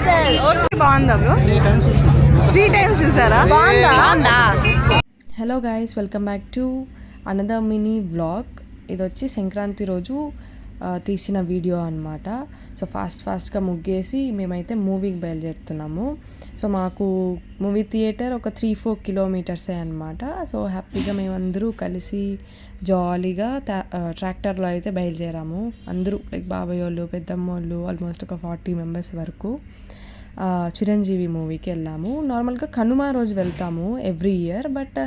బాగుందా bro? 3 times చూసారా? బాగుందా? Hello guys, welcome back to another mini vlog. ఇది వచ్చి సంక్రాంతి రోజు తీసిన వీడియో అనమాట. సో ఫాస్ట్గా ముగ్గేసి మేమైతే మూవీకి బయలుదేరుతున్నాము. సో మాకు మూవీ థియేటర్ ఒక 3-4 కిలోమీటర్సే అనమాట. సో హ్యాపీగా మేమందరూ కలిసి జాలీగా ట్రాక్టర్లో అయితే బయలుదేరాము. అందరూ లైక్ బాబాయ్ వాళ్ళు, పెద్దమ్మ వాళ్ళు, ఆల్మోస్ట్ ఒక 40 మెంబర్స్ వరకు చిరంజీవి మూవీకి వెళ్ళాము. నార్మల్గా కనుమ రోజు వెళ్తాము ఎవ్రీ ఇయర్, బట్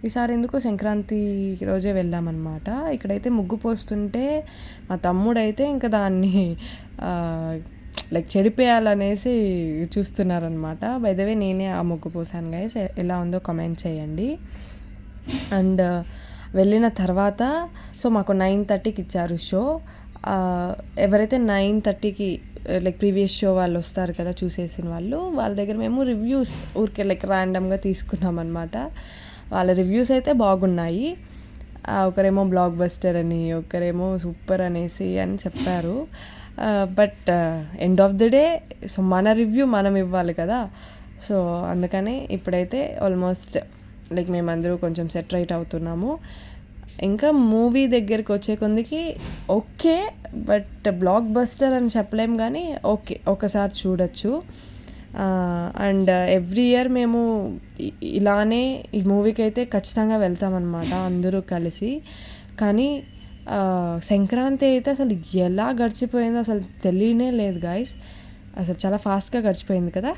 ఈసారి ఎందుకో సంక్రాంతి రోజే వెళ్ళామన్నమాట. ఇక్కడైతే ముగ్గు పోస్తుంటే మా తమ్ముడైతే ఇంకా దాన్ని లైక్ చెడిపేయాలనేసి చూస్తున్నారనమాట. బై ద వే నేనే ఆ ముగ్గు పోసాను గైస్, ఎలా ఉందో కామెంట్ చేయండి. అండ్ వెళ్ళిన తర్వాత సో మాకు 9:30కి ఇచ్చారు షో. ఎవరైతే 9:30కి లైక్ ప్రీవియస్ షో వాళ్ళు వస్తారు కదా చూసేసిన వాళ్ళు, వాళ్ళ దగ్గర మేము రివ్యూస్ ఊరికే లైక్ ర్యాండమ్గా తీసుకున్నాం అనమాట. వాళ్ళ రివ్యూస్ అయితే బాగున్నాయి. ఒకరేమో బ్లాక్ బస్టర్ అని, ఒకరేమో సూపర్ అనేసి అని చెప్పారు. But end of the day so మన రివ్యూ మనం ఇవ్వాలి కదా. సో అందుకని ఇప్పుడైతే ఆల్మోస్ట్ లైక్ మేమందరూ కొంచెం సెట్ రైట్ అవుతున్నాము. ఇంకా మూవీ దగ్గరికి వచ్చే కొందికి ఓకే, బట్ బ్లాక్ బస్టర్ అని చెప్పలేం, కానీ ఓకే ఒకసారి చూడొచ్చు. అండ్ ఎవ్రీ ఇయర్ మేము ఇలానే ఈ మూవీకి అయితే ఖచ్చితంగా వెళ్తామన్నమాట అందరూ కలిసి. కానీ సంక్రాంతి అయితే అసలు ఎలా గడిచిపోయిందో అసలు తెలియనే లేదు గాయస్. అసలు చాలా ఫాస్ట్గా గడిచిపోయింది కదా.